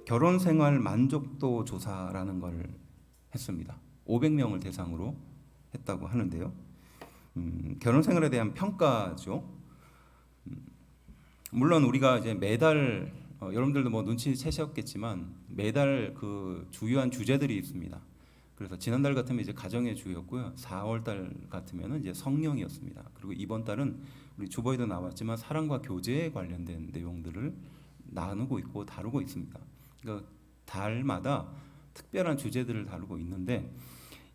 결혼 생활 만족도 조사라는 걸 했습니다. 500명을 대상으로 했다고 하는데요. 결혼 생활에 대한 평가죠. 물론 우리가 이제 매달 여러분들도 뭐 눈치채셨겠지만 매달 그 주요한 주제들이 있습니다. 그래서 지난달 같으면 이제 가정의 주였고요. 4월달 같으면은 이제 성령이었습니다. 그리고 이번 달은 우리 주보에도 나왔지만 사랑과 교제에 관련된 내용들을 나누고 있고 다루고 있습니다. 그러니까 달마다 특별한 주제들을 다루고 있는데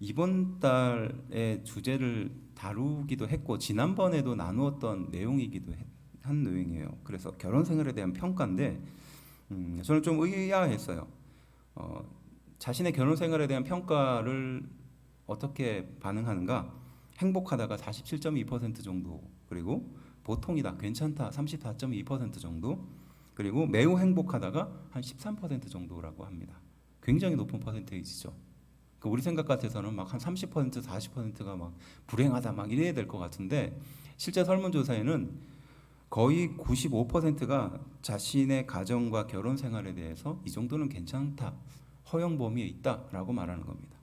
이번 달의 주제를 다루기도 했고 지난번에도 나누었던 내용이기도 한 내용이에요. 그래서 결혼 생활에 대한 평가인데 저는 좀 의아했어요. 자신의 결혼 생활에 대한 평가를 어떻게 반응하는가? 행복하다가 47.2% 정도, 그리고 보통이다, 괜찮다 34.2% 정도, 그리고 매우 행복하다가 한 13% 정도라고 합니다. 굉장히 높은 퍼센테이지죠. 그러니까 우리 생각 같아서는 막 한 30%, 40%가 막 불행하다 막 이래야 될 것 같은데 실제 설문조사에는 거의 95%가 자신의 가정과 결혼 생활에 대해서 이 정도는 괜찮다, 허용 범위에 있다라고 말하는 겁니다.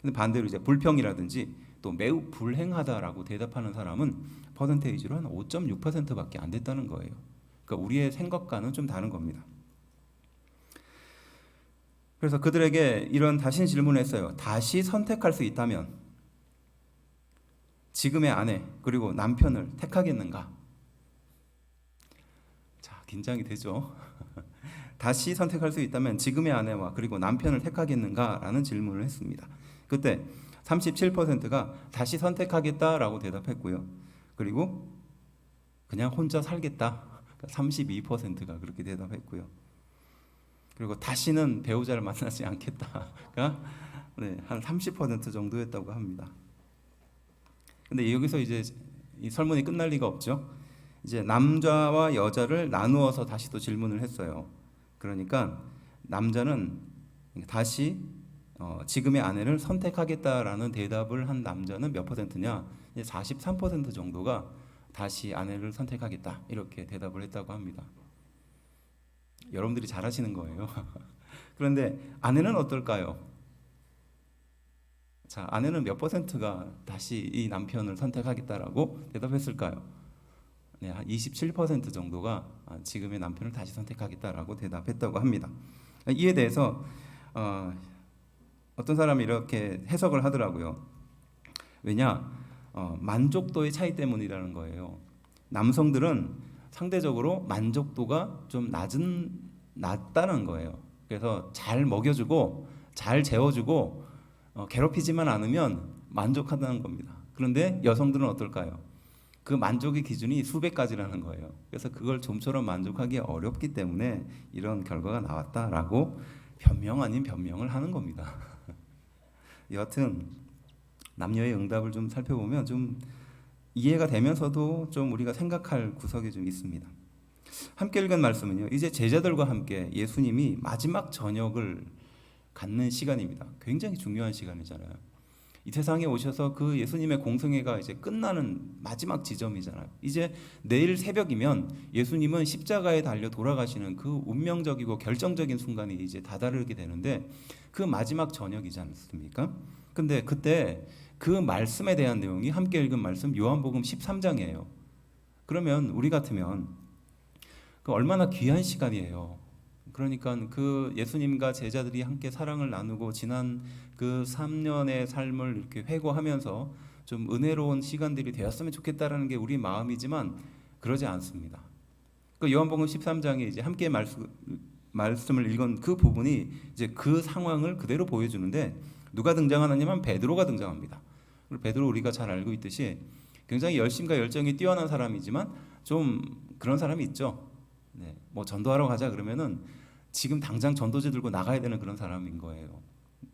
근데 반대로 이제 불평이라든지 또 매우 불행하다라고 대답하는 사람은 퍼센테이지로 한 5.6%밖에 안 됐다는 거예요. 그러니까 우리의 생각과는 좀 다른 겁니다. 그래서 그들에게 이런 다신 질문을 했어요. 다시 선택할 수 있다면 지금의 아내 그리고 남편을 택하겠는가? 자, 긴장이 되죠. 다시 선택할 수 있다면 지금의 아내와 그리고 남편을 택하겠는가라는 질문을 했습니다. 그때 37%가 다시 선택하겠다라고 대답했고요. 그리고 그냥 혼자 살겠다. 32%가 그렇게 대답했고요. 그리고 다시는 배우자를 만나지 않겠다가 네, 한 30% 정도였다고 합니다. 근데 여기서 이제 이 설문이 끝날 리가 없죠. 이제 남자와 여자를 나누어서 다시 또 질문을 했어요. 그러니까 남자는 다시 지금의 아내를 선택하겠다라는 대답을 한 남자는 몇 퍼센트냐? 43% 정도가 다시 아내를 선택하겠다 이렇게 대답을 했다고 합니다. 여러분들이 잘하시는 거예요. 그런데 아내는 어떨까요? 자, 아내는 몇 퍼센트가 다시 이 남편을 선택하겠다라고 대답했을까요? 네, 한 27% 정도가 지금의 남편을 다시 선택하겠다라고 대답했다고 합니다. 이에 대해서 어떤 사람이 이렇게 해석을 하더라고요. 왜냐? 만족도의 차이 때문이라는 거예요. 남성들은 상대적으로 만족도가 좀 낮다는 거예요. 그래서 잘 먹여주고 잘 재워주고 괴롭히지만 않으면 만족한다는 겁니다. 그런데 여성들은 어떨까요? 그 만족의 기준이 수백 가지라는 거예요. 그래서 그걸 좀처럼 만족하기 어렵기 때문에 이런 결과가 나왔다라고 변명 아닌 변명을 하는 겁니다. 여하튼 남녀의 응답을 좀 살펴보면 좀 이해가 되면서도 좀 우리가 생각할 구석이 좀 있습니다. 함께 읽은 말씀은요. 이제 제자들과 함께 예수님이 마지막 저녁을 갖는 시간입니다. 굉장히 중요한 시간이잖아요. 이 세상에 오셔서 그 예수님의 공생애가 이제 끝나는 마지막 지점이잖아요. 이제 내일 새벽이면 예수님은 십자가에 달려 돌아가시는 그 운명적이고 결정적인 순간이 이제 다다르게 되는데 그 마지막 저녁이지 않습니까? 근데 그때 그 말씀에 대한 내용이 함께 읽은 말씀 요한복음 13장이에요. 그러면 우리 같으면 그 얼마나 귀한 시간이에요. 그러니까 그 예수님과 제자들이 함께 사랑을 나누고 지난 그 3년의 삶을 이렇게 회고하면서 좀 은혜로운 시간들이 되었으면 좋겠다라는 게 우리 마음이지만 그러지 않습니다. 그 요한복음 13장에 이제 함께 말씀을 읽은 그 부분이 이제 그 상황을 그대로 보여주는데 누가 등장하느냐면 베드로가 등장합니다. 베드로 우리가 잘 알고 있듯이 굉장히 열심과 열정이 뛰어난 사람이지만 좀 그런 사람이 있죠. 네, 뭐 전도하러 가자 그러면은 지금 당장 전도지 들고 나가야 되는 그런 사람인 거예요.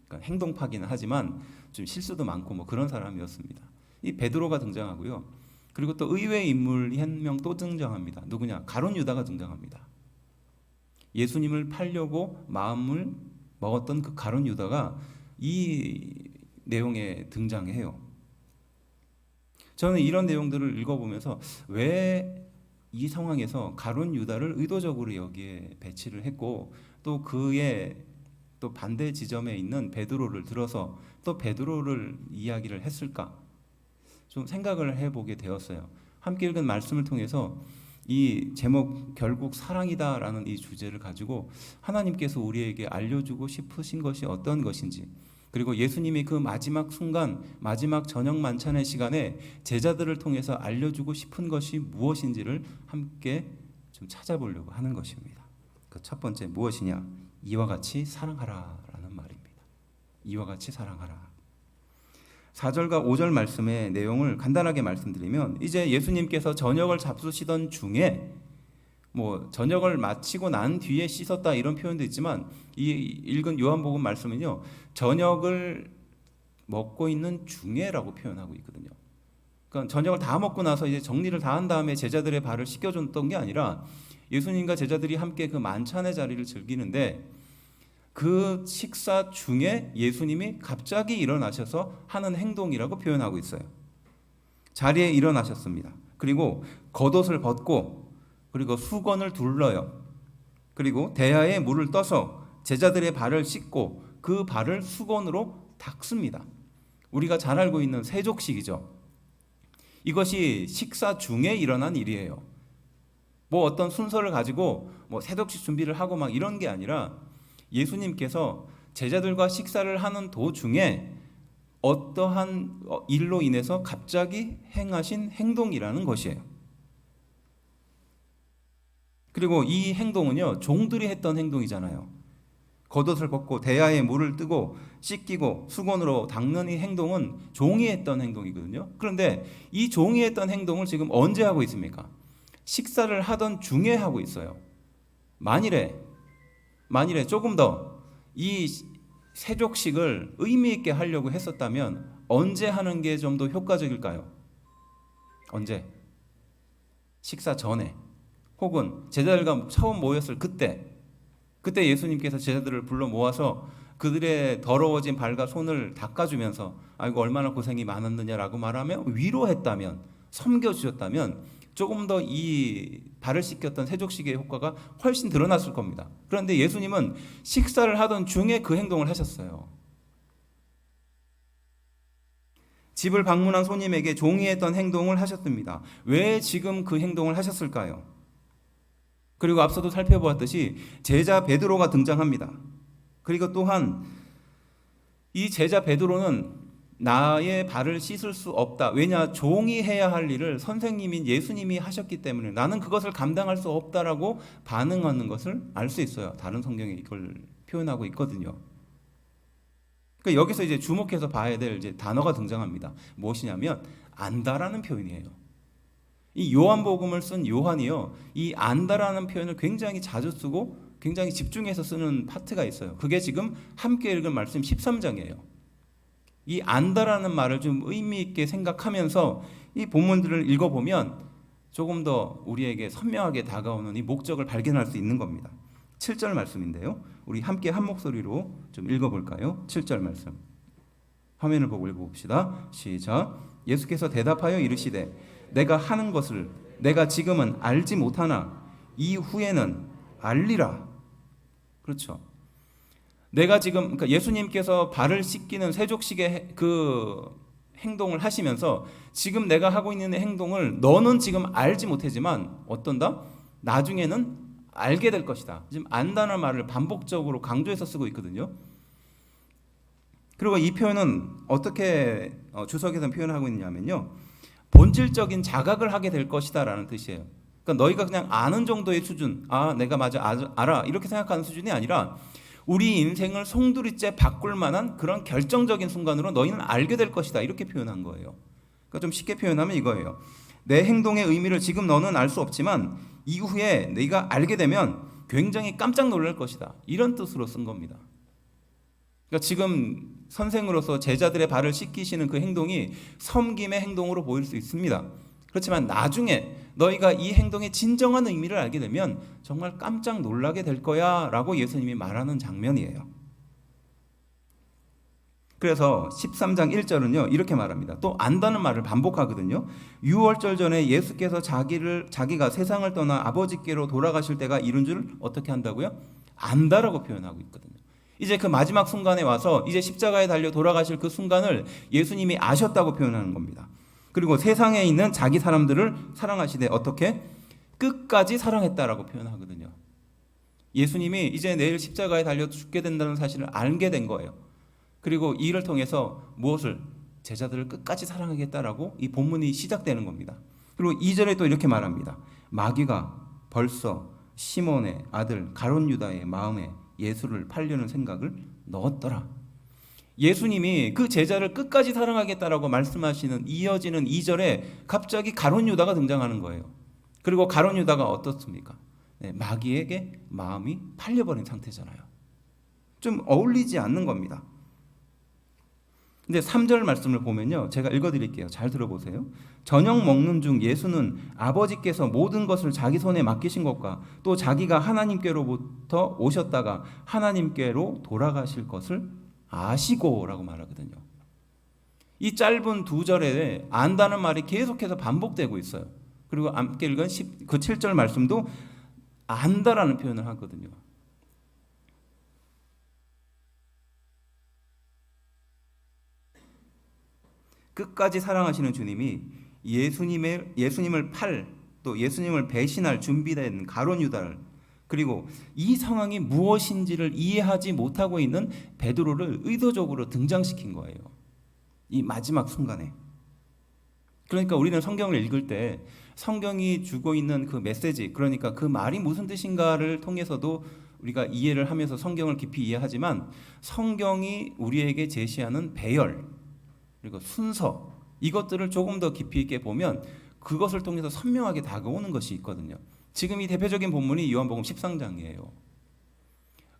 그러니까 행동파기는 하지만 좀 실수도 많고 뭐 그런 사람이었습니다. 이 베드로가 등장하고요. 그리고 또 의외의 인물이 한 명 또 등장합니다. 누구냐? 가룟 유다가 등장합니다. 예수님을 팔려고 마음을 먹었던 그 가룟 유다가 이 내용에 등장해요. 저는 이런 내용들을 읽어보면서 왜 이 상황에서 가룟 유다를 의도적으로 여기에 배치를 했고 또 그의 또 반대 지점에 있는 베드로를 들어서 또 베드로를 이야기를 했을까 좀 생각을 해보게 되었어요. 함께 읽은 말씀을 통해서 이 제목 결국 사랑이다라는 이 주제를 가지고 하나님께서 우리에게 알려주고 싶으신 것이 어떤 것인지, 그리고 예수님이 그 마지막 순간 마지막 저녁 만찬의 시간에 제자들을 통해서 알려주고 싶은 것이 무엇인지를 함께 좀 찾아보려고 하는 것입니다. 그 첫 번째 무엇이냐? 이와 같이 사랑하라라는 말입니다. 이와 같이 사랑하라. 4절과 5절 말씀의 내용을 간단하게 말씀드리면, 이제 예수님께서 저녁을 잡수시던 중에 저녁을 마치고 난 뒤에 씻었다 이런 표현도 있지만 이 읽은 요한복음 말씀은요 저녁을 먹고 있는 중에라고 표현하고 있거든요. 그러니까 저녁을 다 먹고 나서 이제 정리를 다 한 다음에 제자들의 발을 씻겨줬던 게 아니라 예수님과 제자들이 함께 그 만찬의 자리를 즐기는데 그 식사 중에 예수님이 갑자기 일어나셔서 하는 행동이라고 표현하고 있어요. 자리에 일어나셨습니다. 그리고 겉옷을 벗고 그리고 수건을 둘러요. 그리고 대야에 물을 떠서 제자들의 발을 씻고 그 발을 수건으로 닦습니다. 우리가 잘 알고 있는 세족식이죠. 이것이 식사 중에 일어난 일이에요. 어떤 순서를 가지고 세족식 준비를 하고 막 이런 게 아니라 예수님께서 제자들과 식사를 하는 도중에 어떠한 일로 인해서 갑자기 행하신 행동이라는 것이에요. 그리고 이 행동은요 종들이 했던 행동이잖아요. 겉옷을 벗고 대야에 물을 뜨고 씻기고 수건으로 닦는 이 행동은 종이 했던 행동이거든요. 그런데 이 종이 했던 행동을 지금 언제 하고 있습니까? 식사를 하던 중에 하고 있어요. 만일에 조금 더 이 세족식을 의미 있게 하려고 했었다면 언제 하는 게 좀 더 효과적일까요? 언제? 식사 전에, 혹은 제자들과 처음 모였을 그때 예수님께서 제자들을 불러 모아서 그들의 더러워진 발과 손을 닦아주면서 아이고 얼마나 고생이 많았느냐라고 말하며 위로했다면, 섬겨주셨다면 조금 더 이 발을 씻겼던 세족식의 효과가 훨씬 드러났을 겁니다. 그런데 예수님은 식사를 하던 중에 그 행동을 하셨어요. 집을 방문한 손님에게 종이 했던 행동을 하셨습니다. 왜 지금 그 행동을 하셨을까요? 그리고 앞서도 살펴보았듯이 제자 베드로가 등장합니다. 그리고 또한 이 제자 베드로는 나의 발을 씻을 수 없다. 왜냐? 종이 해야 할 일을 선생님인 예수님이 하셨기 때문에 나는 그것을 감당할 수 없다라고 반응하는 것을 알 수 있어요. 다른 성경에 이걸 표현하고 있거든요. 그러니까 여기서 이제 주목해서 봐야 될 이제 단어가 등장합니다. 무엇이냐면 안다라는 표현이에요. 이 요한복음을 쓴 요한이요, 이 안다라는 표현을 굉장히 자주 쓰고 굉장히 집중해서 쓰는 파트가 있어요. 그게 지금 함께 읽은 말씀 13장이에요. 이 안다라는 말을 좀 의미 있게 생각하면서 이 본문들을 읽어보면 조금 더 우리에게 선명하게 다가오는 이 목적을 발견할 수 있는 겁니다. 7절 말씀인데요, 우리 함께 한 목소리로 좀 읽어볼까요? 7절 말씀 화면을 보고 읽어봅시다. 시작. 예수께서 대답하여 이르시되 내가 하는 것을 내가 지금은 알지 못하나 이후에는 알리라. 그렇죠. 내가 지금, 그러니까 예수님께서 발을 씻기는 세족식의 그 행동을 하시면서 지금 내가 하고 있는 행동을 너는 지금 알지 못하지만 어떤다? 나중에는 알게 될 것이다. 지금 안다는 말을 반복적으로 강조해서 쓰고 있거든요. 그리고 이 표현은 어떻게 주석에서 표현하고 있냐면요, 본질적인 자각을 하게 될 것이다 라는 뜻이에요. 그러니까 너희가 그냥 아는 정도의 수준, 내가 맞아 알아 이렇게 생각하는 수준이 아니라 우리 인생을 송두리째 바꿀 만한 그런 결정적인 순간으로 너희는 알게 될 것이다 이렇게 표현한 거예요. 그러니까 좀 쉽게 표현하면 이거예요. 내 행동의 의미를 지금 너는 알 수 없지만 이후에 네가 알게 되면 굉장히 깜짝 놀랄 것이다 이런 뜻으로 쓴 겁니다. 그러니까 지금 선생으로서 제자들의 발을 씻기시는 그 행동이 섬김의 행동으로 보일 수 있습니다. 그렇지만 나중에 너희가 이 행동의 진정한 의미를 알게 되면 정말 깜짝 놀라게 될 거야 라고 예수님이 말하는 장면이에요. 그래서 13장 1절은요 이렇게 말합니다. 또 안다는 말을 반복하거든요. 유월절 전에 예수께서 자기가 세상을 떠나 아버지께로 돌아가실 때가 이른 줄 어떻게 한다고요? 안다라고 표현하고 있거든요. 이제 그 마지막 순간에 와서 이제 십자가에 달려 돌아가실 그 순간을 예수님이 아셨다고 표현하는 겁니다. 그리고 세상에 있는 자기 사람들을 사랑하시되 어떻게? 끝까지 사랑했다라고 표현하거든요. 예수님이 이제 내일 십자가에 달려 죽게 된다는 사실을 알게 된 거예요. 그리고 이 일을 통해서 무엇을? 제자들을 끝까지 사랑하겠다라고 이 본문이 시작되는 겁니다. 그리고 2절에 또 이렇게 말합니다. 마귀가 벌써 시몬의 아들 가룟 유다의 마음에 예수를 팔려는 생각을 넣었더라. 예수님이 그 제자를 끝까지 사랑하겠다라고 말씀하시는 이어지는 2절에 갑자기 가룟 유다가 등장하는 거예요. 그리고 가룟 유다가 어떻습니까? 네, 마귀에게 마음이 팔려버린 상태잖아요. 좀 어울리지 않는 겁니다. 근데 3절 말씀을 보면요. 제가 읽어드릴게요. 잘 들어보세요. 저녁 먹는 중 예수는 아버지께서 모든 것을 자기 손에 맡기신 것과 또 자기가 하나님께로부터 오셨다가 하나님께로 돌아가실 것을 아시고라고 말하거든요. 이 짧은 2절에 안다는 말이 계속해서 반복되고 있어요. 그리고 함께 읽은 그 7절 말씀도 안다라는 표현을 하거든요. 끝까지 사랑하시는 주님이 예수님을 또 예수님을 배신할 준비된 가룟 유다를 그리고 이 상황이 무엇인지를 이해하지 못하고 있는 베드로를 의도적으로 등장시킨 거예요. 이 마지막 순간에. 그러니까 우리는 성경을 읽을 때 성경이 주고 있는 그 메시지, 그러니까 그 말이 무슨 뜻인가를 통해서도 우리가 이해를 하면서 성경을 깊이 이해하지만 성경이 우리에게 제시하는 배열 그리고 순서 이것들을 조금 더 깊이 있게 보면 그것을 통해서 선명하게 다가오는 것이 있거든요. 지금 이 대표적인 본문이 요한복음 13장이에요.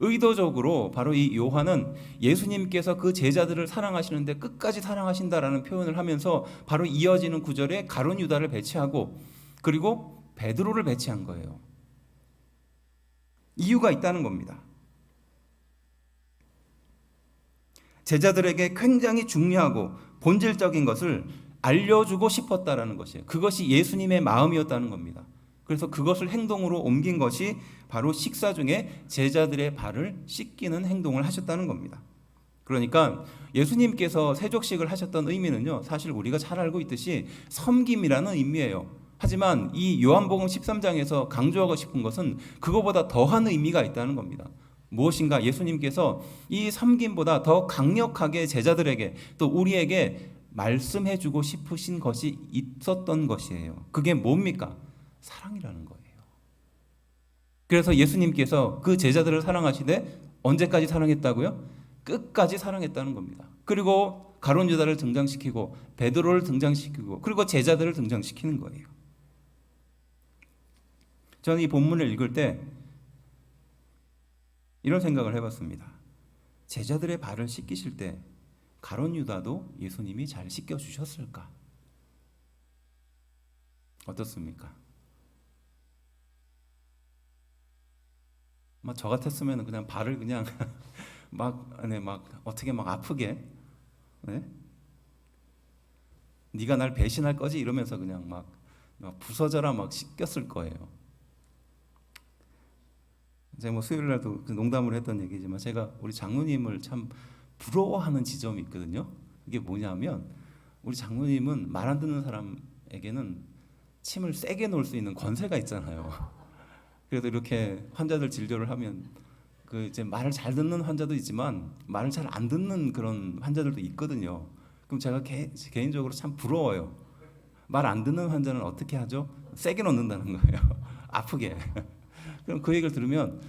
의도적으로 바로 이 요한은 예수님께서 그 제자들을 사랑하시는데 끝까지 사랑하신다라는 표현을 하면서 바로 이어지는 구절에 가룟 유다를 배치하고 그리고 베드로를 배치한 거예요. 이유가 있다는 겁니다. 제자들에게 굉장히 중요하고 본질적인 것을 알려주고 싶었다라는 것이에요. 그것이 예수님의 마음이었다는 겁니다. 그래서 그것을 행동으로 옮긴 것이 바로 식사 중에 제자들의 발을 씻기는 행동을 하셨다는 겁니다. 그러니까 예수님께서 세족식을 하셨던 의미는요, 사실 우리가 잘 알고 있듯이 섬김이라는 의미예요. 하지만 이 요한복음 13장에서 강조하고 싶은 것은 그거보다 더한 의미가 있다는 겁니다. 무엇인가 예수님께서 이 섬김보다 더 강력하게 제자들에게 또 우리에게 말씀해주고 싶으신 것이 있었던 것이에요. 그게 뭡니까? 사랑이라는 거예요. 그래서 예수님께서 그 제자들을 사랑하시되 언제까지 사랑했다고요? 끝까지 사랑했다는 겁니다. 그리고 가룟 유다를 등장시키고 베드로를 등장시키고 그리고 제자들을 등장시키는 거예요. 저는 이 본문을 읽을 때 이런 생각을 해봤습니다. 제자들의 발을 씻기실 때 가룟 유다도 예수님이 잘 씻겨주셨을까? 어떻습니까? 저 같았으면 그냥 발을 그냥 막 어떻게 막 아프게, 네? 네가 날 배신할 거지 이러면서 그냥 막 부서져라 막 씻겼을 거예요. 제가 수요일 날도 농담으로 했던 얘기지만 제가 우리 장로님을 참 부러워하는 지점이 있거든요. 그게 뭐냐면 우리 장로님은 말 안 듣는 사람에게는 침을 세게 놓을 수 있는 권세가 있잖아요. 그래서 이렇게 환자들 진료를 하면 그 이제 말을 잘 듣는 환자도 있지만 말을 잘 안 듣는 그런 환자들도 있거든요. 그럼 제가 개인적으로 참 부러워요. 말 안 듣는 환자는 어떻게 하죠? 세게 놓는다는 거예요. 아프게. 그럼 그 얘기를 들으면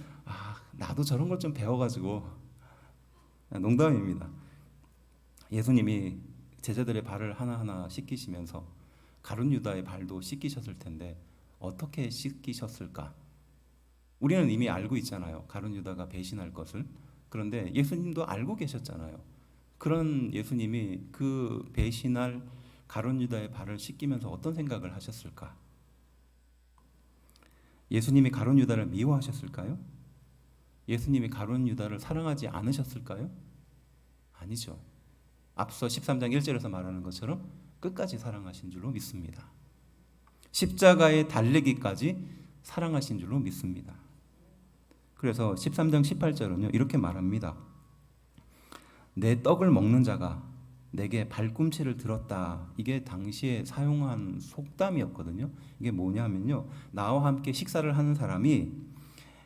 나도 저런 걸 좀 배워가지고 농담입니다. 예수님이 제자들의 발을 하나하나 씻기시면서 가룟 유다의 발도 씻기셨을 텐데 어떻게 씻기셨을까? 우리는 이미 알고 있잖아요. 가룟 유다가 배신할 것을. 그런데 예수님도 알고 계셨잖아요. 그런 예수님이 그 배신할 가룟 유다의 발을 씻기면서 어떤 생각을 하셨을까? 예수님이 가룟 유다를 미워하셨을까요? 예수님이 가룟 유다를 사랑하지 않으셨을까요? 아니죠. 앞서 13장 1절에서 말하는 것처럼 끝까지 사랑하신 줄로 믿습니다. 십자가에 달리기까지 사랑하신 줄로 믿습니다. 그래서 13장 18절은요 이렇게 말합니다. 내 떡을 먹는 자가 내게 발꿈치를 들었다. 이게 당시에 사용한 속담이었거든요. 이게 뭐냐면요, 나와 함께 식사를 하는 사람이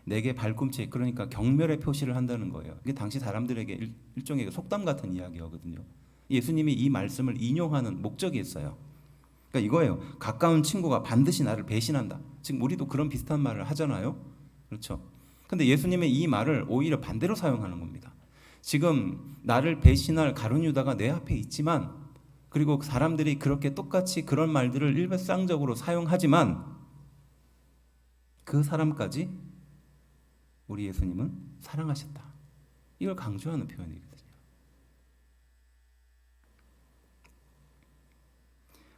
내게 발꿈치, 그러니까 경멸의 표시를 한다는 거예요. 이게 당시 사람들에게 일종의 속담 같은 이야기거든요. 예수님이 이 말씀을 인용하는 목적이 있어요. 그러니까 이거예요. 가까운 친구가 반드시 나를 배신한다. 지금 우리도 그런 비슷한 말을 하잖아요. 그렇죠? 근데 예수님의 이 말을 오히려 반대로 사용하는 겁니다. 지금 나를 배신할 가룟 유다가 내 앞에 있지만, 그리고 사람들이 그렇게 똑같이 그런 말들을 일배상적으로 사용하지만 그 사람까지 우리 예수님은 사랑하셨다. 이걸 강조하는 표현이거든요.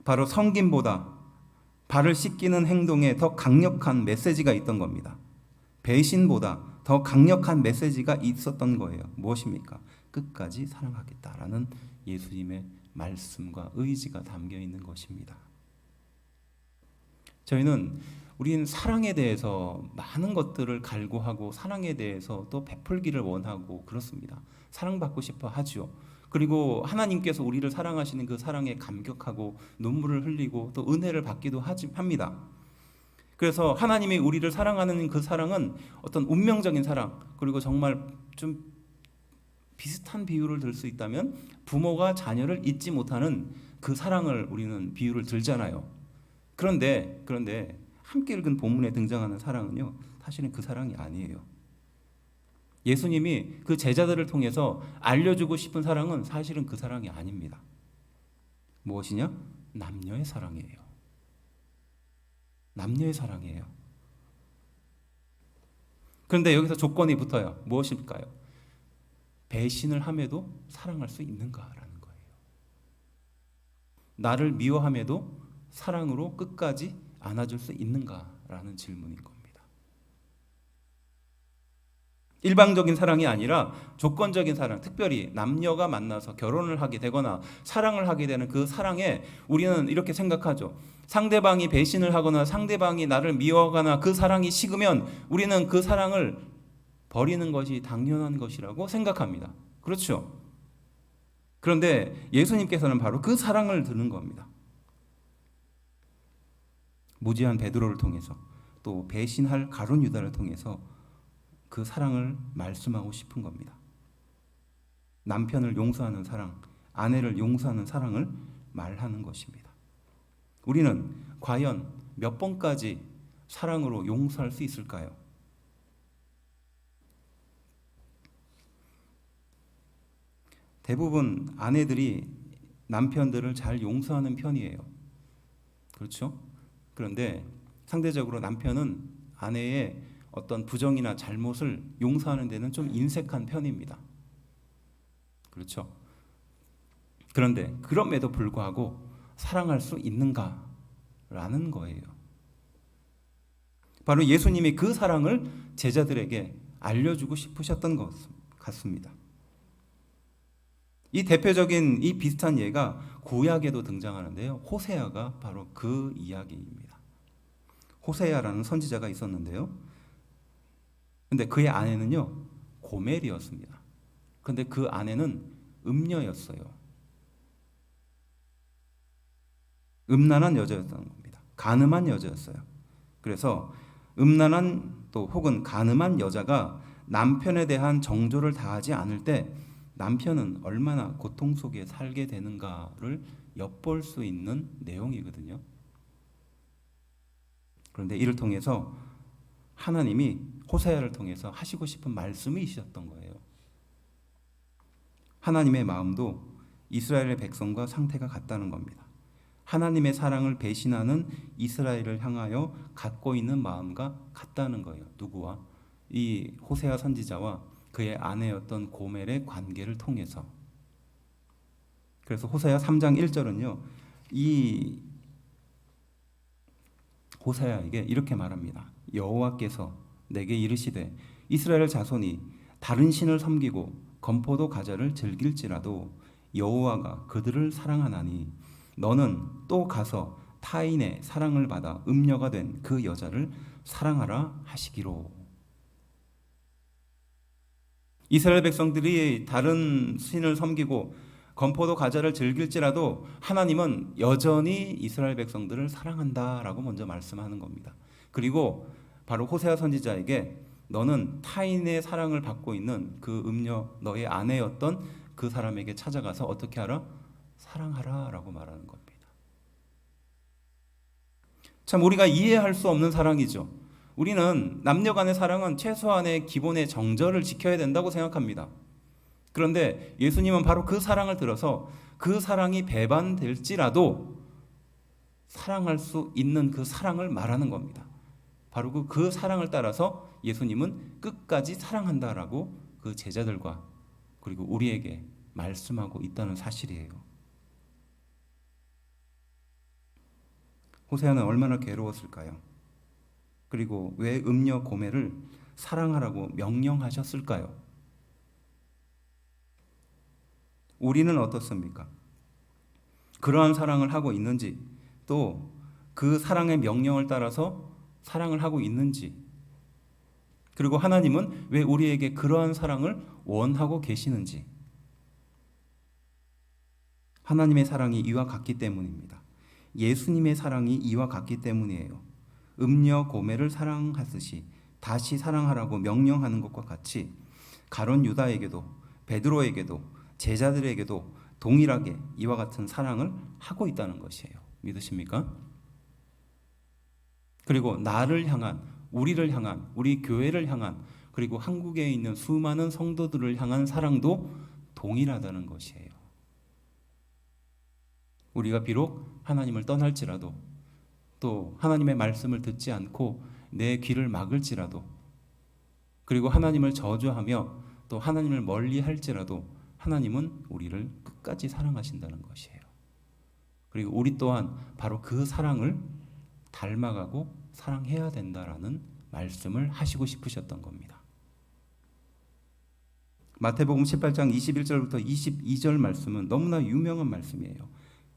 바로 섬김보다 발을 씻기는 행동에 더 강력한 메시지가 있던 겁니다. 배신보다 더 강력한 메시지가 있었던 거예요. 무엇입니까? 끝까지 사랑하겠다라는 예수님의 말씀과 의지가 담겨 있는 것입니다. 우리는 사랑에 대해서 많은 것들을 갈구하고 사랑에 대해서 또 베풀기를 원하고 그렇습니다. 사랑받고 싶어 하죠. 그리고 하나님께서 우리를 사랑하시는 그 사랑에 감격하고 눈물을 흘리고 또 은혜를 받기도 합니다. 그래서 하나님이 우리를 사랑하는 그 사랑은 어떤 운명적인 사랑, 그리고 정말 좀 비슷한 비유를 들 수 있다면 부모가 자녀를 잊지 못하는 그 사랑을 우리는 비유를 들잖아요. 그런데 함께 읽은 본문에 등장하는 사랑은요, 사실은 그 사랑이 아니에요. 예수님이 그 제자들을 통해서 알려주고 싶은 사랑은 사실은 그 사랑이 아닙니다. 무엇이냐? 남녀의 사랑이에요. 남녀의 사랑이에요. 그런데 여기서 조건이 붙어요. 무엇일까요? 배신을 함에도 사랑할 수 있는가라는 거예요. 나를 미워함에도 사랑으로 끝까지 안아줄 수 있는가라는 질문인 겁니다. 일방적인 사랑이 아니라 조건적인 사랑, 특별히 남녀가 만나서 결혼을 하게 되거나 사랑을 하게 되는 그 사랑에 우리는 이렇게 생각하죠. 상대방이 배신을 하거나 상대방이 나를 미워하거나 그 사랑이 식으면 우리는 그 사랑을 버리는 것이 당연한 것이라고 생각합니다. 그렇죠? 그런데 예수님께서는 바로 그 사랑을 드는 겁니다. 무지한 베드로를 통해서, 또 배신할 가룟 유다를 통해서 그 사랑을 말씀하고 싶은 겁니다. 남편을 용서하는 사랑, 아내를 용서하는 사랑을 말하는 것입니다. 우리는 과연 몇 번까지 사랑으로 용서할 수 있을까요? 대부분 아내들이 남편들을 잘 용서하는 편이에요. 그렇죠? 그런데 상대적으로 남편은 아내의 어떤 부정이나 잘못을 용서하는 데는 좀 인색한 편입니다. 그렇죠? 그런데 그럼에도 불구하고 사랑할 수 있는가라는 거예요. 바로 예수님이 그 사랑을 제자들에게 알려주고 싶으셨던 것 같습니다. 이 대표적인 이 비슷한 예가 구약에도 등장하는데요. 호세아가 바로 그 이야기입니다. 호세아라는 선지자가 있었는데요. 근데 그의 아내는요, 고멜이었습니다. 근데 그 아내는 음녀였어요. 음란한 여자였다는 겁니다. 간음한 여자였어요. 그래서 음란한 또 혹은 간음한 여자가 남편에 대한 정조를 다하지 않을 때 남편은 얼마나 고통 속에 살게 되는가를 엿볼 수 있는 내용이거든요. 그런데 이를 통해서 하나님이 호세아를 통해서 하시고 싶은 말씀이 있었던 거예요. 하나님의 마음도 이스라엘의 백성과 상태가 같다는 겁니다. 하나님의 사랑을 배신하는 이스라엘을 향하여 갖고 있는 마음과 같다는 거예요. 누구와? 이 호세아 선지자와 그의 아내였던 고멜의 관계를 통해서. 그래서 호세아 3장 1절은요. 이 호세아에게 이렇게 말합니다. 여호와께서 내게 이르시되 이스라엘 자손이 다른 신을 섬기고 건포도 과자를 즐길지라도 여호와가 그들을 사랑하나니 너는 또 가서 타인의 사랑을 받아 음녀가 된 그 여자를 사랑하라 하시기로. 이스라엘 백성들이 다른 신을 섬기고 건포도 과자를 즐길지라도 하나님은 여전히 이스라엘 백성들을 사랑한다라고 먼저 말씀하는 겁니다. 그리고 바로 호세아 선지자에게 너는 타인의 사랑을 받고 있는 그 음녀 너의 아내였던 그 사람에게 찾아가서 어떻게 하라? 사랑하라 라고 말하는 겁니다. 참 우리가 이해할 수 없는 사랑이죠. 우리는 남녀 간의 사랑은 최소한의 기본의 정절을 지켜야 된다고 생각합니다. 그런데 예수님은 바로 그 사랑을 들어서 그 사랑이 배반될지라도 사랑할 수 있는 그 사랑을 말하는 겁니다. 바로 그 사랑을 따라서 예수님은 끝까지 사랑한다라고 그 제자들과 그리고 우리에게 말씀하고 있다는 사실이에요. 호세아는 얼마나 괴로웠을까요? 그리고 왜 음녀 고매를 사랑하라고 명령하셨을까요? 우리는 어떻습니까? 그러한 사랑을 하고 있는지, 또 그 사랑의 명령을 따라서 사랑을 하고 있는지, 그리고 하나님은 왜 우리에게 그러한 사랑을 원하고 계시는지. 하나님의 사랑이 이와 같기 때문입니다. 예수님의 사랑이 이와 같기 때문이에요. 음녀 고매를 사랑하듯이 다시 사랑하라고 명령하는 것과 같이 가룟 유다에게도 베드로에게도 제자들에게도 동일하게 이와 같은 사랑을 하고 있다는 것이에요. 믿으십니까? 그리고 나를 향한, 우리를 향한, 우리 교회를 향한, 그리고 한국에 있는 수많은 성도들을 향한 사랑도 동일하다는 것이에요. 우리가 비록 하나님을 떠날지라도, 또 하나님의 말씀을 듣지 않고 내 귀를 막을지라도, 그리고 하나님을 저주하며 또 하나님을 멀리 할지라도 하나님은 우리를 끝까지 사랑하신다는 것이에요. 그리고 우리 또한 바로 그 사랑을 닮아가고 사랑해야 된다라는 말씀을 하시고 싶으셨던 겁니다. 마태복음 18장 21절부터 22절 말씀은 너무나 유명한 말씀이에요.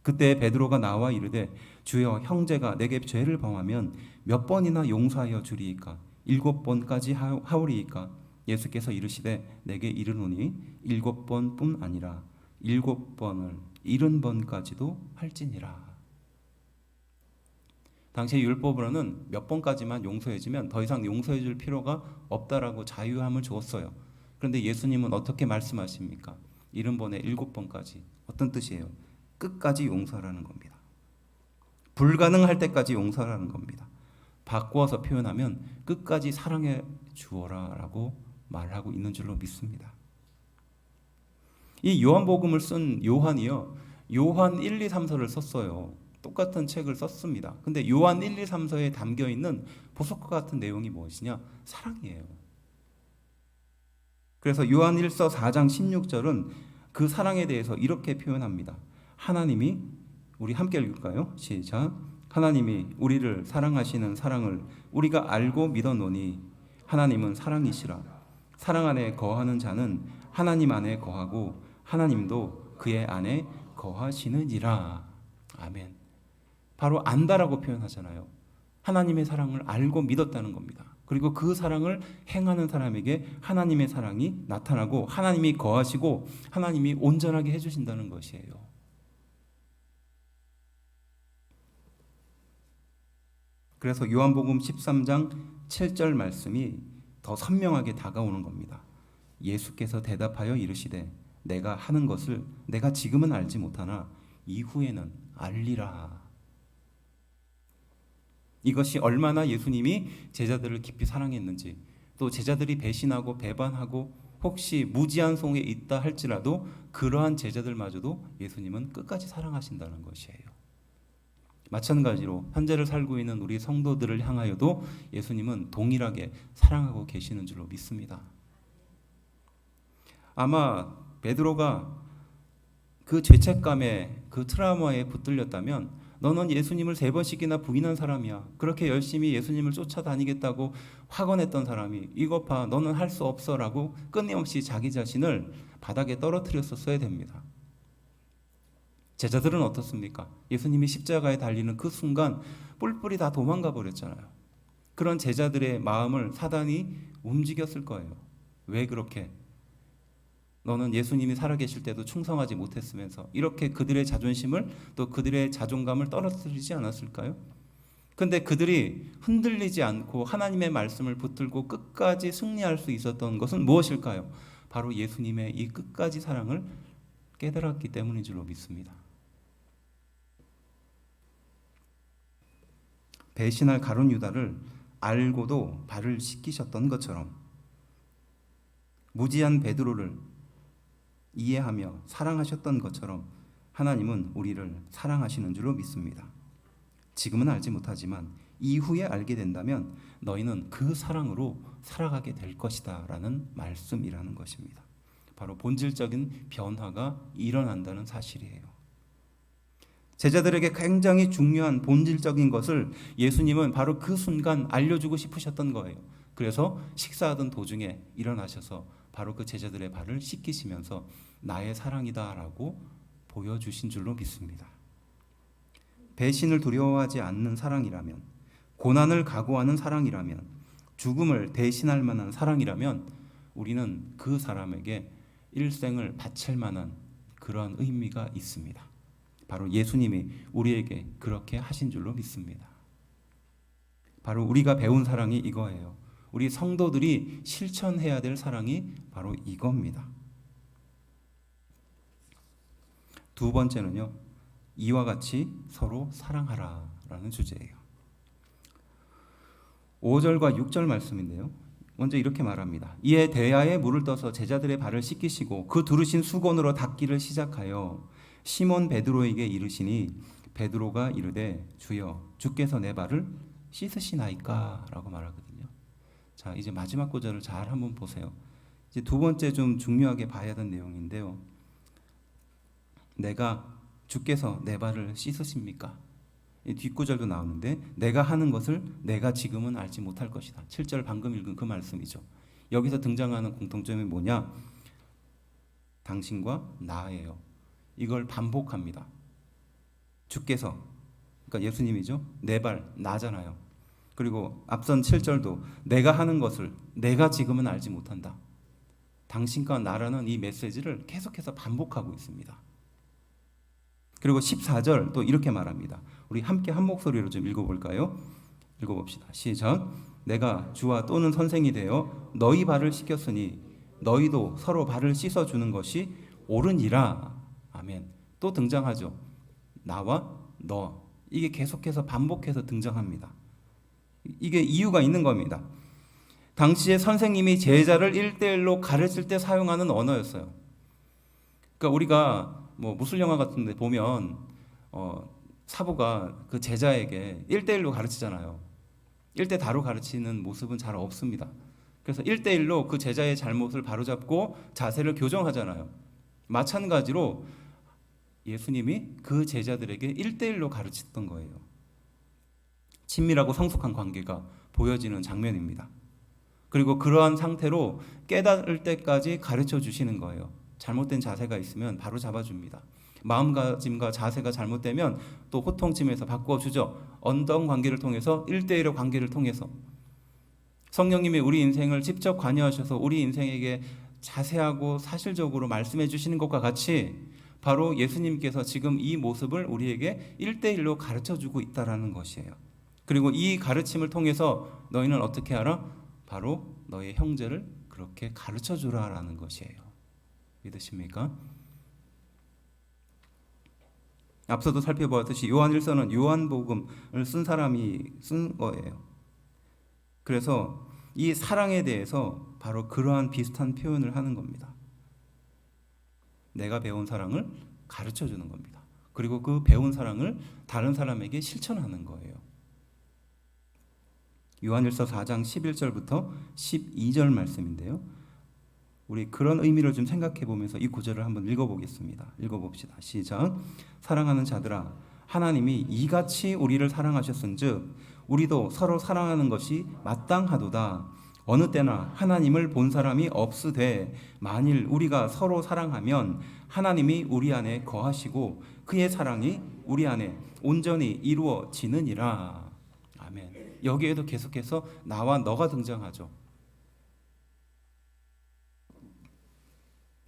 그때 베드로가 나와 이르되 주여 형제가 내게 죄를 범하면 몇 번이나 용서하여 주리이까? 7번까지 하오리이까? 예수께서 이르시되 내게 이르노니 7번뿐 아니라 7번을 70번까지도 할지니라. 당시의 율법으로는 몇 번까지만 용서해주면 더 이상 용서해줄 필요가 없다라고 자유함을 주었어요. 그런데 예수님은 어떻게 말씀하십니까? 70번에 7번까지. 어떤 뜻이에요? 끝까지 용서하라는 겁니다. 불가능할 때까지 용서하라는 겁니다. 바꾸어서 표현하면 끝까지 사랑해 주어라 라고 말하고 있는 줄로 믿습니다. 이 요한복음을 쓴 요한이요, 요한 1, 2, 3서를 썼어요. 똑같은 책을 썼습니다. 근데 요한 1, 2, 3서에 담겨있는 보석과 같은 내용이 무엇이냐? 사랑이에요. 그래서 요한 1서 4장 16절은 그 사랑에 대해서 이렇게 표현합니다. 하나님이, 우리 함께 읽을까요? 시작. 하나님이 우리를 사랑하시는 사랑을 우리가 알고 믿었노니 하나님은 사랑이시라. 사랑 안에 거하는 자는 하나님 안에 거하고 하나님도 그의 안에 거하시느니라. 아멘. 바로 안다라고 표현하잖아요. 하나님의 사랑을 알고 믿었다는 겁니다. 그리고 그 사랑을 행하는 사람에게 하나님의 사랑이 나타나고 하나님이 거하시고 하나님이 온전하게 해주신다는 것이에요. 그래서 요한복음 13장 7절 말씀이 더 선명하게 다가오는 겁니다. 예수께서 대답하여 이르시되 내가 하는 것을 내가 지금은 알지 못하나 이후에는 알리라. 이것이 얼마나 예수님이 제자들을 깊이 사랑했는지, 또 제자들이 배신하고 배반하고 혹시 무지한 송에 있다 할지라도 그러한 제자들마저도 예수님은 끝까지 사랑하신다는 것이에요. 마찬가지로 현재를 살고 있는 우리 성도들을 향하여도 예수님은 동일하게 사랑하고 계시는 줄로 믿습니다. 아마 베드로가 그 죄책감에, 그 트라우마에 붙들렸다면 너는 예수님을 3번씩이나 부인한 사람이야. 그렇게 열심히 예수님을 쫓아다니겠다고 확언했던 사람이 이것 봐, 너는 할 수 없어 라고 끊임없이 자기 자신을 바닥에 떨어뜨렸었어야 됩니다. 제자들은 어떻습니까? 예수님이 십자가에 달리는 그 순간 뿔뿔이 다 도망가 버렸잖아요. 그런 제자들의 마음을 사단이 움직였을 거예요. 왜 그렇게? 너는 예수님이 살아계실 때도 충성하지 못했으면서, 이렇게 그들의 자존심을, 또 그들의 자존감을 떨어뜨리지 않았을까요? 근데 그들이 흔들리지 않고 하나님의 말씀을 붙들고 끝까지 승리할 수 있었던 것은 무엇일까요? 바로 예수님의 이 끝까지 사랑을 깨달았기 때문인 줄로 믿습니다. 배신할 가룟 유다를 알고도 발을 씻기셨던 것처럼 무지한 베드로를 이해하며 사랑하셨던 것처럼 하나님은 우리를 사랑하시는 줄로 믿습니다. 지금은 알지 못하지만 이후에 알게 된다면 너희는 그 사랑으로 살아가게 될 것이다 라는 말씀이라는 것입니다. 바로 본질적인 변화가 일어난다는 사실이에요. 제자들에게 굉장히 중요한 본질적인 것을 예수님은 바로 그 순간 알려주고 싶으셨던 거예요. 그래서 식사하던 도중에 일어나셔서 바로 그 제자들의 발을 씻기시면서 나의 사랑이다라고 보여주신 줄로 믿습니다. 배신을 두려워하지 않는 사랑이라면, 고난을 각오하는 사랑이라면, 죽음을 대신할 만한 사랑이라면 우리는 그 사람에게 일생을 바칠 만한 그런 의미가 있습니다. 바로 예수님이 우리에게 그렇게 하신 줄로 믿습니다. 바로 우리가 배운 사랑이 이거예요. 우리 성도들이 실천해야 될 사랑이 바로 이겁니다. 두 번째는요, 이와 같이 서로 사랑하라 라는 주제예요. 5절과 6절 말씀인데요, 먼저 이렇게 말합니다. 이에 대야에 물을 떠서 제자들의 발을 씻기시고 그 두르신 수건으로 닦기를 시작하여 시몬 베드로에게 이르시니 베드로가 이르되 주여 주께서 내 발을 씻으시나이까 라고 말하거든요. 자, 이제 마지막 구절을 잘 한번 보세요. 이제 두 번째 좀 중요하게 봐야 하는 내용인데요, 주께서 내 발을 씻으십니까? 뒷구절도 나오는데 내가 하는 것을 내가 지금은 알지 못할 것이다. 7절 방금 읽은 그 말씀이죠. 여기서 등장하는 공통점이 뭐냐? 당신과 나예요. 이걸 반복합니다. 주께서, 그러니까 예수님이죠. 내 발, 나잖아요. 그리고 앞선 7절도 내가 하는 것을 내가 지금은 알지 못한다. 당신과 나라는 이 메시지를 계속해서 반복하고 있습니다. 그리고 14절 또 이렇게 말합니다. 우리 함께 한 목소리로 좀 읽어볼까요? 읽어봅시다. 시작. 내가 주와 또는 선생이 되어 너희 발을 씻겼으니 너희도 서로 발을 씻어주는 것이 옳으니라. 아멘. 또 등장하죠. 나와 너. 이게 계속해서 반복해서 등장합니다. 이게 이유가 있는 겁니다. 당시에 선생님이 제자를 1대1로 가르칠 때 사용하는 언어였어요. 그러니까 우리가 뭐 무술 영화 같은 데 보면 사부가 그 제자에게 1대1로 가르치잖아요. 1대 다로 가르치는 모습은 잘 없습니다. 그래서 1대1로 그 제자의 잘못을 바로잡고 자세를 교정하잖아요. 마찬가지로 예수님이 그 제자들에게 1대1로 가르쳤던 거예요. 친밀하고 성숙한 관계가 보여지는 장면입니다. 그리고 그러한 상태로 깨달을 때까지 가르쳐 주시는 거예요. 잘못된 자세가 있으면 바로 잡아줍니다. 마음가짐과 자세가 잘못되면 또 호통침에서 바꿔주죠. 언덕 관계를 통해서 1대1의 관계를 통해서 성령님이 우리 인생을 직접 관여하셔서 우리 인생에게 자세하고 사실적으로 말씀해 주시는 것과 같이 바로 예수님께서 지금 이 모습을 우리에게 1대1로 가르쳐주고 있다는 것이에요. 그리고 이 가르침을 통해서 너희는 어떻게 하라? 바로 너의 형제를 그렇게 가르쳐주라라는 것이에요. 믿으십니까? 앞서도 살펴보았듯이 요한일서는 요한복음을 쓴 사람이 쓴 거예요. 그래서 이 사랑에 대해서 바로 그러한 비슷한 표현을 하는 겁니다. 내가 배운 사랑을 가르쳐 주는 겁니다. 그리고 그 배운 사랑을 다른 사람에게 실천하는 거예요. 요한일서 4장 11절부터 12절 말씀인데요, 우리 그런 의미를 좀 생각해 보면서 이 구절을 한번 읽어보겠습니다. 읽어봅시다. 시작. 사랑하는 자들아, 하나님이 이같이 우리를 사랑하셨은즉 우리도 서로 사랑하는 것이 마땅하도다. 어느 때나 하나님을 본 사람이 없으되 만일 우리가 서로 사랑하면 하나님이 우리 안에 거하시고 그의 사랑이 우리 안에 온전히 이루어지느니라. 아멘. 여기에도 계속해서 나와 너가 등장하죠.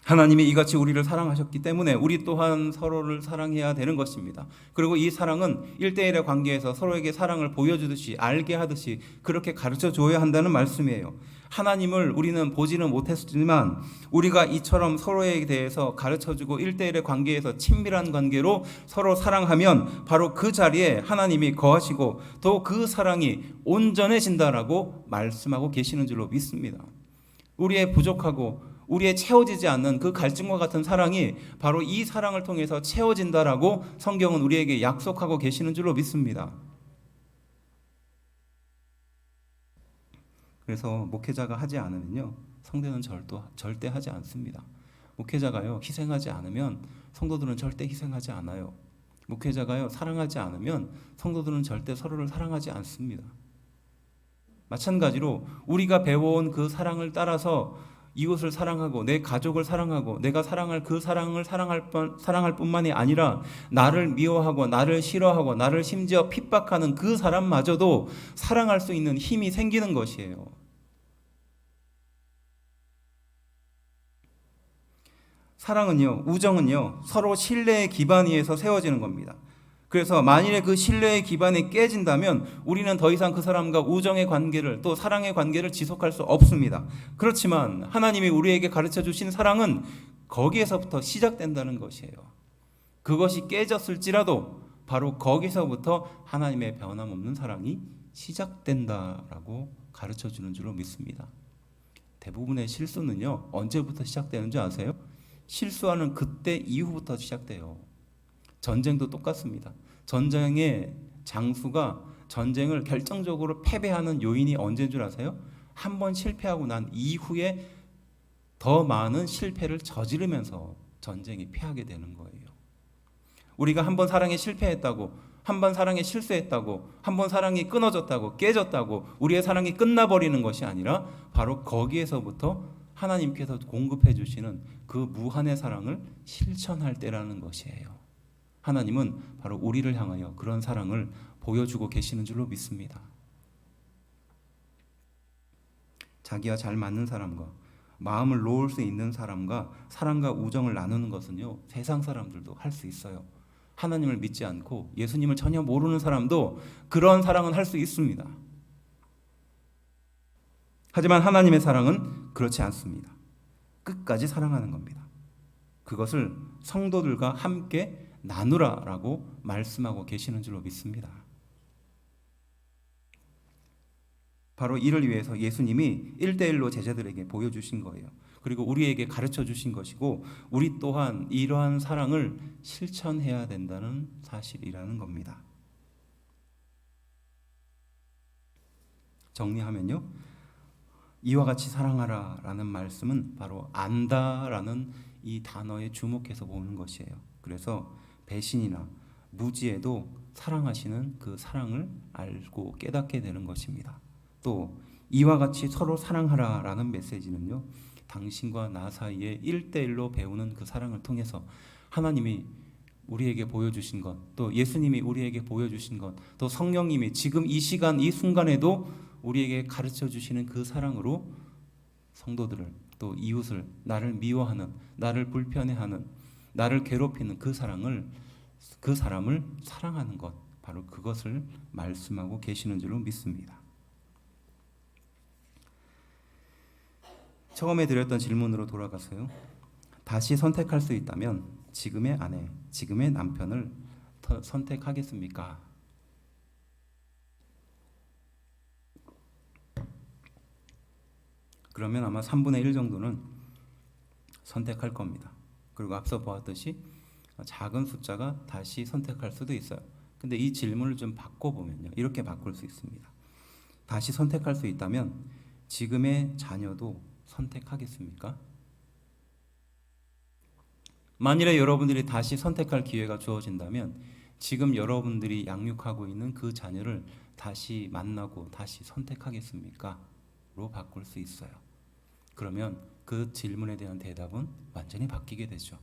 하나님이 이같이 우리를 사랑하셨기 때문에 우리 또한 서로를 사랑해야 되는 것입니다. 그리고 이 사랑은 1대1의 관계에서 서로에게 사랑을 보여주듯이 알게 하듯이 그렇게 가르쳐 줘야 한다는 말씀이에요. 하나님을 우리는 보지는 못했지만 우리가 이처럼 서로에 대해서 가르쳐주고 1대1의 관계에서 친밀한 관계로 서로 사랑하면 바로 그 자리에 하나님이 거하시고 또 그 사랑이 온전해진다라고 말씀하고 계시는 줄로 믿습니다. 우리의 부족하고 우리의 채워지지 않는 그 갈증과 같은 사랑이 바로 이 사랑을 통해서 채워진다라고 성경은 우리에게 약속하고 계시는 줄로 믿습니다. 그래서 목회자가 하지 않으면요, 성도는 절대 하지 않습니다. 목회자가요, 희생하지 않으면 성도들은 절대 희생하지 않아요. 목회자가요, 사랑하지 않으면 성도들은 절대 서로를 사랑하지 않습니다. 마찬가지로 우리가 배워온 그 사랑을 따라서 이웃을 사랑하고 내 가족을 사랑하고 내가 사랑할 그 사랑을 사랑할 뿐만이 아니라 나를 미워하고 나를 싫어하고 나를 심지어 핍박하는 그 사람마저도 사랑할 수 있는 힘이 생기는 것이에요. 사랑은요, 우정은요, 서로 신뢰의 기반 위에서 세워지는 겁니다. 그래서 만일에 그 신뢰의 기반이 깨진다면 우리는 더 이상 그 사람과 우정의 관계를 또 사랑의 관계를 지속할 수 없습니다. 그렇지만 하나님이 우리에게 가르쳐 주신 사랑은 거기에서부터 시작된다는 것이에요. 그것이 깨졌을지라도 바로 거기서부터 하나님의 변함없는 사랑이 시작된다라고 가르쳐 주는 줄로 믿습니다. 대부분의 실수는요, 언제부터 시작되는 줄 아세요? 실수하는 그때 이후부터 시작돼요. 전쟁도 똑같습니다. 전쟁의 장수가 전쟁을 결정적으로 패배하는 요인이 언제인 줄 아세요? 한 번 실패하고 난 이후에 더 많은 실패를 저지르면서 전쟁이 패하게 되는 거예요. 우리가 한 번 사랑에 실패했다고, 한 번 사랑에 실수했다고, 한 번 사랑이 끊어졌다고, 깨졌다고 우리의 사랑이 끝나버리는 것이 아니라 바로 거기에서부터 하나님께서 공급해 주시는 그 무한의 사랑을 실천할 때라는 것이에요. 하나님은 바로 우리를 향하여 그런 사랑을 보여주고 계시는 줄로 믿습니다. 자기와 잘 맞는 사람과 마음을 놓을 수 있는 사람과 사랑과 우정을 나누는 것은요, 세상 사람들도 할 수 있어요. 하나님을 믿지 않고 예수님을 전혀 모르는 사람도 그런 사랑은 할 수 있습니다. 하지만 하나님의 사랑은 그렇지 않습니다. 끝까지 사랑하는 겁니다. 그것을 성도들과 함께 나누라라고 말씀하고 계시는 줄로 믿습니다. 바로 이를 위해서 예수님이 1대1로 제자들에게 보여주신 거예요. 그리고 우리에게 가르쳐 주신 것이고 우리 또한 이러한 사랑을 실천해야 된다는 사실이라는 겁니다. 정리하면요, 이와 같이 사랑하라 라는 말씀은 바로 안다라는 이 단어에 주목해서 보는 것이에요. 그래서 배신이나 무지에도 사랑하시는 그 사랑을 알고 깨닫게 되는 것입니다. 또 이와 같이 서로 사랑하라 라는 메시지는요, 당신과 나 사이에 1대1로 배우는 그 사랑을 통해서 하나님이 우리에게 보여주신 것, 또 예수님이 우리에게 보여주신 것, 또 성령님이 지금 이 시간 이 순간에도 우리에게 가르쳐 주시는 그 사랑으로 성도들을, 또 이웃을, 나를 미워하는, 나를 불편해하는, 나를 괴롭히는 그 사람을 사랑하는 것, 바로 그것을 말씀하고 계시는 줄로 믿습니다. 처음에 드렸던 질문으로 돌아가서요, 다시 선택할 수 있다면 지금의 아내, 지금의 남편을 선택하겠습니까? 그러면 아마 3분의 1 정도는 선택할 겁니다. 그리고 앞서 보았듯이 작은 숫자가 다시 선택할 수도 있어요. 근데 이 질문을 좀 바꿔보면요, 이렇게 바꿀 수 있습니다. 다시 선택할 수 있다면 지금의 자녀도 선택하겠습니까? 만일에 여러분들이 다시 선택할 기회가 주어진다면 지금 여러분들이 양육하고 있는 그 자녀를 다시 만나고 다시 선택하겠습니까? 바꿀 수 있어요. 그러면 그 질문에 대한 대답은 완전히 바뀌게 되죠.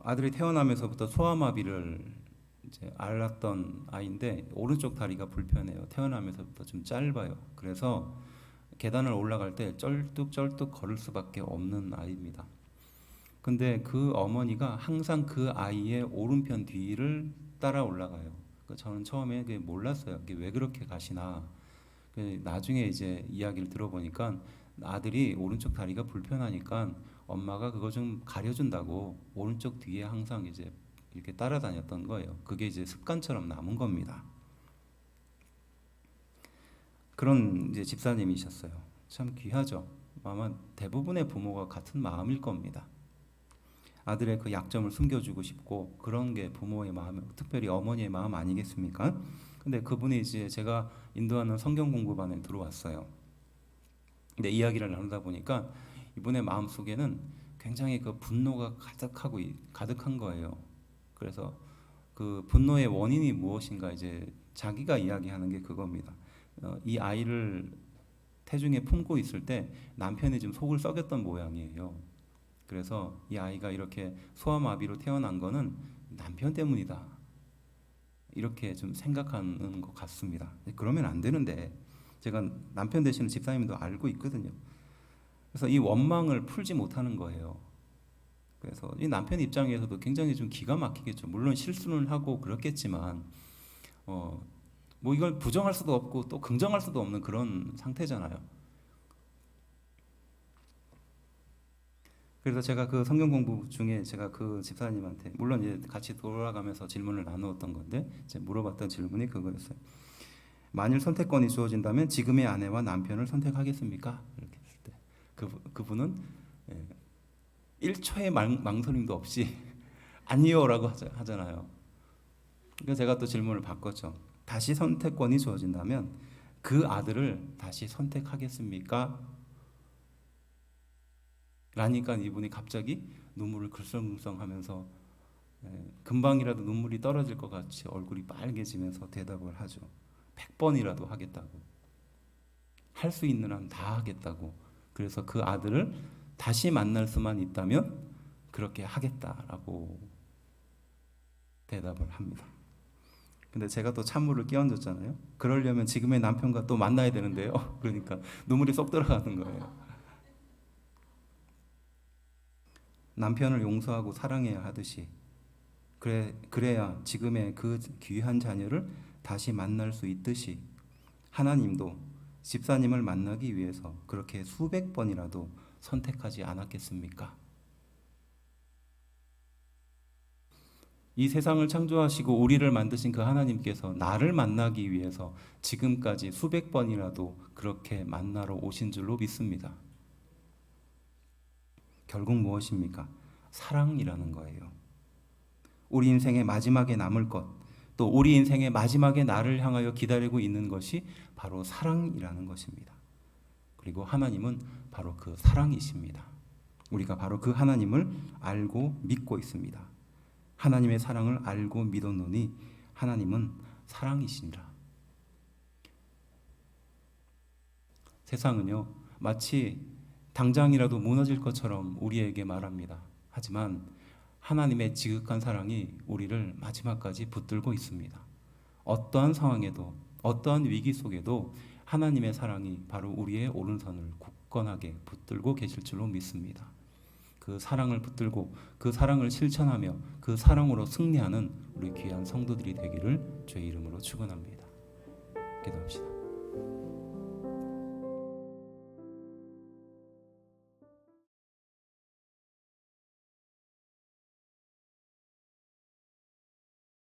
아들이 태어나면서부터 소아마비를 이제 앓았던 아이인데 오른쪽 다리가 불편해요. 태어나면서부터 좀 짧아요. 그래서 계단을 올라갈 때 쩔뚝쩔뚝 걸을 수밖에 없는 아이입니다. 근데 그 어머니가 항상 그 아이의 오른편 뒤를 따라 올라가요. 저는 처음에 그게 몰랐어요. 그게 왜 그렇게 가시나. 나중에 이제 이야기를 들어보니까 아들이 오른쪽 다리가 불편하니까 엄마가 그거 좀 가려준다고 오른쪽 뒤에 항상 이제 이렇게 따라다녔던 거예요. 그게 이제 습관처럼 남은 겁니다. 그런 이제 집사님이셨어요. 참 귀하죠. 아마 대부분의 부모가 같은 마음일 겁니다. 아들의 그 약점을 숨겨주고 싶고 그런 게 부모의 마음, 특별히 어머니의 마음 아니겠습니까? 근데 그분이 이제 제가 인도하는 성경 공부반에 들어왔어요. 근데 이야기를 나누다 보니까 이분의 마음 속에는 굉장히 그 분노가 가득한 거예요. 그래서 그 분노의 원인이 무엇인가 이제 자기가 이야기하는 게 그겁니다. 이 아이를 태중에 품고 있을 때 남편이 좀 속을 썩였던 모양이에요. 그래서 이 아이가 이렇게 소아마비로 태어난 거는 남편 때문이다. 이렇게 좀 생각하는 것 같습니다. 그러면 안 되는데 제가 남편 되시는 집사님도 알고 있거든요. 그래서 이 원망을 풀지 못하는 거예요. 그래서 이 남편 입장에서도 굉장히 좀 기가 막히겠죠. 물론 실수는 하고 그렇겠지만 뭐 이걸 부정할 수도 없고 또 긍정할 수도 없는 그런 상태잖아요. 그래서 제가 그 성경 공부 중에 제가 그 집사님한테 물론 이제 같이 돌아가면서 질문을 나누었던 건데 이제 물어봤던 질문이 그거였어요. 만일 선택권이 주어진다면 지금의 아내와 남편을 선택하겠습니까? 이렇게 했을 때 그분은 1초의 망설임도 없이 아니요라고 하잖아요. 그래서 제가 또 질문을 바꿨죠. 다시 선택권이 주어진다면 그 아들을 다시 선택하겠습니까? 라니까 이분이 갑자기 눈물을 글썽글썽하면서 금방이라도 눈물이 떨어질 것 같이 얼굴이 빨개지면서 대답을 하죠. 100번이라도 하겠다고. 할 수 있는 한 다 하겠다고. 그래서 그 아들을 다시 만날 수만 있다면 그렇게 하겠다라고 대답을 합니다. 근데 제가 또 찬물을 끼얹었잖아요. 그러려면 지금의 남편과 또 만나야 되는데요. 그러니까 눈물이 쏙 들어가는 거예요. 남편을 용서하고 사랑해야 하듯이 그래야 지금의 그 귀한 자녀를 다시 만날 수 있듯이 하나님도 집사님을 만나기 위해서 그렇게 수백 번이라도 선택하지 않았겠습니까? 이 세상을 창조하시고 우리를 만드신 그 하나님께서 나를 만나기 위해서 지금까지 수백 번이라도 그렇게 만나러 오신 줄로 믿습니다. 결국 무엇입니까? 사랑이라는 거예요. 우리 인생의 마지막에 남을 것, 또 우리 인생의 마지막에 나를 향하여 기다리고 있는 것이 바로 사랑이라는 것입니다. 그리고 하나님은 바로 그 사랑이십니다. 우리가 바로 그 하나님을 알고 믿고 있습니다. 하나님의 사랑을 알고 믿었노니 하나님은 사랑이시니라. 세상은요, 마치 당장이라도 무너질 것처럼 우리에게 말합니다. 하지만 하나님의 지극한 사랑이 우리를 마지막까지 붙들고 있습니다. 어떠한 상황에도 어떠한 위기 속에도 하나님의 사랑이 바로 우리의 오른손을 굳건하게 붙들고 계실 줄로 믿습니다. 그 사랑을 붙들고 그 사랑을 실천하며 그 사랑으로 승리하는 우리 귀한 성도들이 되기를 주의 이름으로 축원합니다. 기도합시다.